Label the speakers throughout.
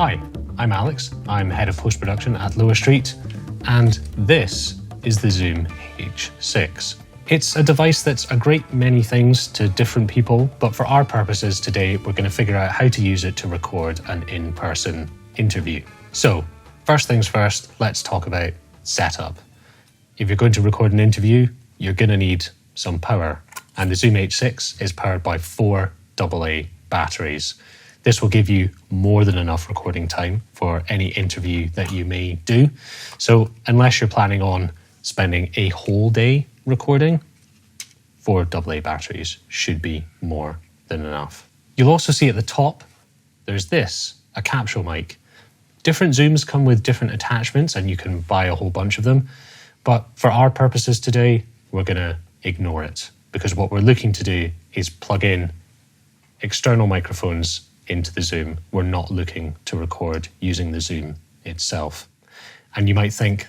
Speaker 1: Hi, I'm Alex. I'm head of post-production at Lower Street, and this is the Zoom H6. It's a device that's a great many things to different people, but for our purposes today, we're going to figure out how to use it to record an in-person interview. So, first things first, let's talk about setup. If you're going to record an interview, you're going to need some power, and the Zoom H6 is powered by 4 AA batteries. This will give you more than enough recording time for any interview that you may do. So unless you're planning on spending a whole day recording, 4 AA batteries should be more than enough. You'll also see at the top, there's this, a capsule mic. Different Zooms come with different attachments and you can buy a whole bunch of them. But for our purposes today, we're gonna ignore it because what we're looking to do is plug in external microphones into the Zoom. We're not looking to record using the Zoom itself. And you might think,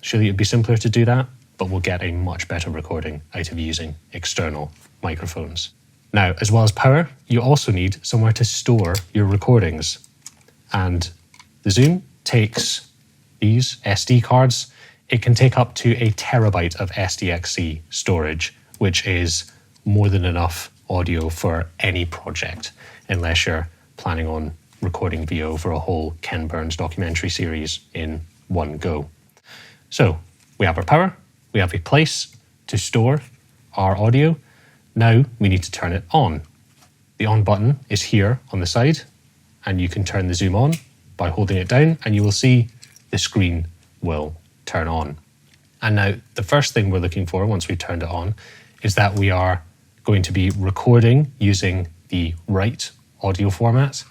Speaker 1: surely it'd be simpler to do that, but we'll get a much better recording out of using external microphones. Now, as well as power, you also need somewhere to store your recordings. And the Zoom takes these SD cards. It can take up to 1 terabyte of SDXC storage, which is more than enough audio for any project, unless you're planning on recording VO for a whole Ken Burns documentary series in one go. So we have our power, we have a place to store our audio. Now we need to turn it on. The on button is here on the side, and you can turn the Zoom on by holding it down, and you will see the screen will turn on. And now the first thing we're looking for once we've turned it on is that we are going to be recording using the right audio format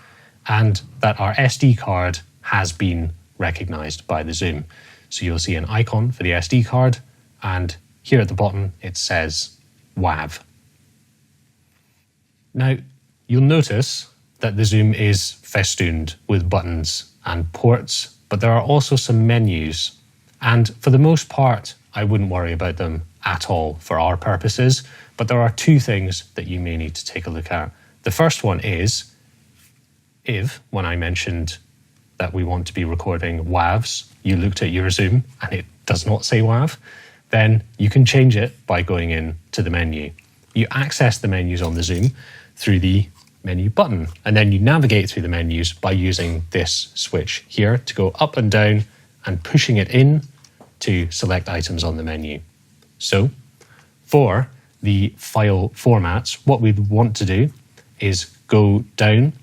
Speaker 1: and that our SD card has been recognized by the Zoom. So you'll see an icon for the SD card, and here at the bottom it says WAV. Now you'll notice that the Zoom is festooned with buttons and ports, but there are also some menus, and for the most part I wouldn't worry about them at all for our purposes, but there are 2 things that you may need to take a look at. The first one is, if when I mentioned that we want to be recording WAVs, you looked at your Zoom and it does not say WAV, then you can change it by going in to the menu. You access the menus on the Zoom through the menu button, and then you navigate through the menus by using this switch here to go up and down and pushing it in to select items on the menu. So for the file formats, what we want to do is go down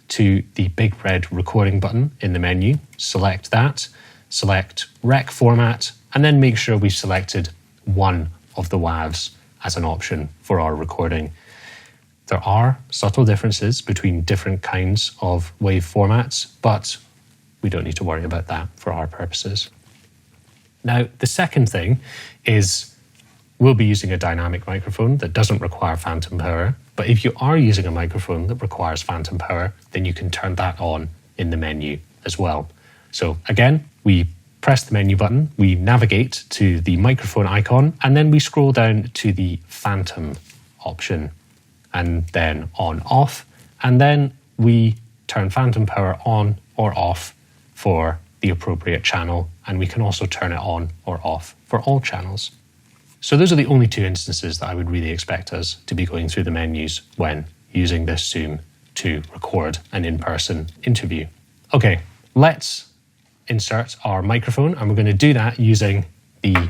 Speaker 1: to the big red recording button in the menu, select that, select rec format, and then make sure we've selected one of the WAVs as an option for our recording. There are subtle differences between different kinds of WAV formats, but we don't need to worry about that for our purposes. Now, the second thing is we'll be using a dynamic microphone that doesn't require phantom power, but if you are using a microphone that requires phantom power, then you can turn that on in the menu as well. So again, we press the menu button, we navigate to the microphone icon, and then we scroll down to the phantom option, and then on off, and then we turn phantom power on or off for the appropriate channel, and we can also turn it on or off for all channels. So those are the only 2 instances that I would really expect us to be going through the menus when using this Zoom to record an in-person interview. Okay, let's insert our microphone, and we're going to do that using the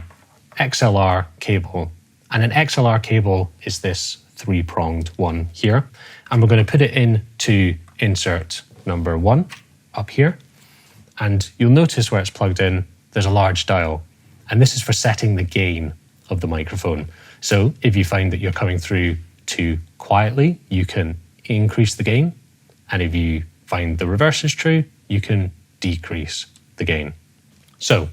Speaker 1: XLR cable. And an XLR cable is this 3-pronged one here. And we're going to put it into insert number 1 up here. And you'll notice where it's plugged in, there's a large dial. And this is for setting the gain of the microphone. So if you find that you're coming through too quietly, you can increase the gain. And if you find the reverse is true, you can decrease the gain. So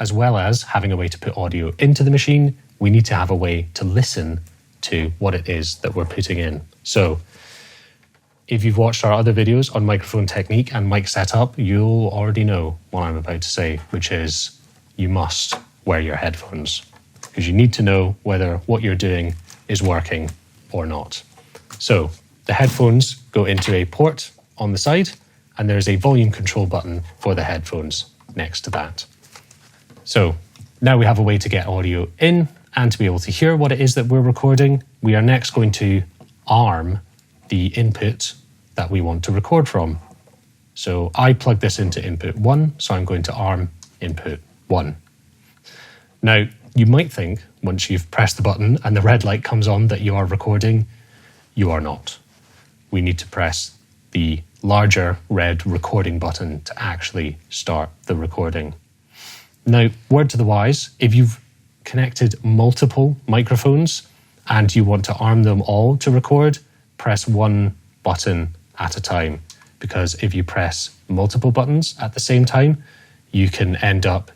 Speaker 1: as well as having a way to put audio into the machine, we need to have a way to listen to what it is that we're putting in. So if you've watched our other videos on microphone technique and mic setup, you'll already know what I'm about to say, which is you must wear your headphones because you need to know whether what you're doing is working or not. So the headphones go into a port on the side, and there's a volume control button for the headphones next to that. So now we have a way to get audio in and to be able to hear what it is that we're recording. We are next going to arm the input that we want to record from. So I plug this into input 1, so I'm going to arm input 1. Now, you might think once you've pressed the button and the red light comes on that you are recording. You are not. We need to press the larger red recording button to actually start the recording. Now, word to the wise, if you've connected multiple microphones and you want to arm them all to record, press one button at a time. Because if you press multiple buttons at the same time, you can end up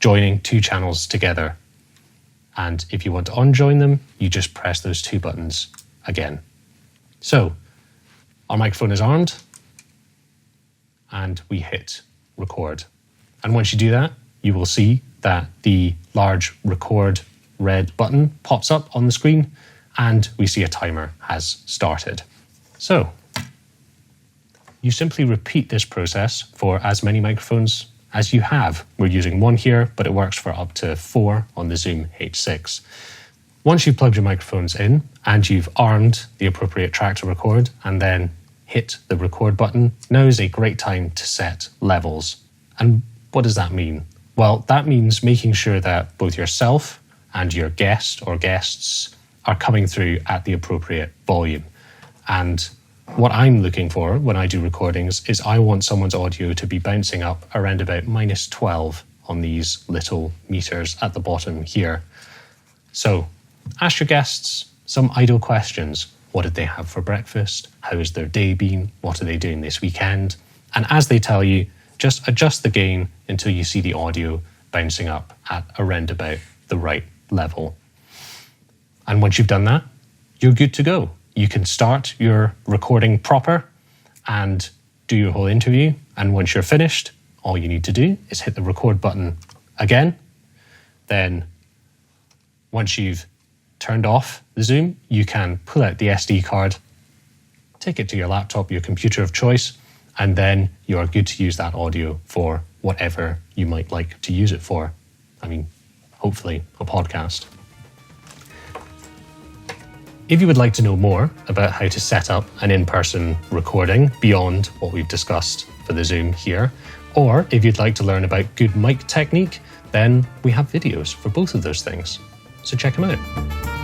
Speaker 1: joining two channels together. And if you want to unjoin them, you just press those two buttons again. So our microphone is armed and we hit record. And once you do that, you will see that the large record red button pops up on the screen and we see a timer has started. So you simply repeat this process for as many microphones as you have. We're using one here, but it works for up to 4 on the Zoom H6. Once you've plugged your microphones in and you've armed the appropriate track to record and then hit the record button, now is a great time to set levels. And what does that mean? Well, that means making sure that both yourself and your guest or guests are coming through at the appropriate volume. And what I'm looking for when I do recordings is I want someone's audio to be bouncing up around about -12 on these little meters at the bottom here. So ask your guests some idle questions. What did they have for breakfast? How has their day been? What are they doing this weekend? And as they tell you, just adjust the gain until you see the audio bouncing up at around about the right level. And once you've done that, you're good to go. You can start your recording proper and do your whole interview. And once you're finished, all you need to do is hit the record button again. Then once you've turned off the Zoom, you can pull out the SD card, take it to your laptop, your computer of choice, and then you are good to use that audio for whatever you might like to use it for. I mean, hopefully a podcast. If you would like to know more about how to set up an in-person recording beyond what we've discussed for the Zoom here, or if you'd like to learn about good mic technique, then we have videos for both of those things. So check them out.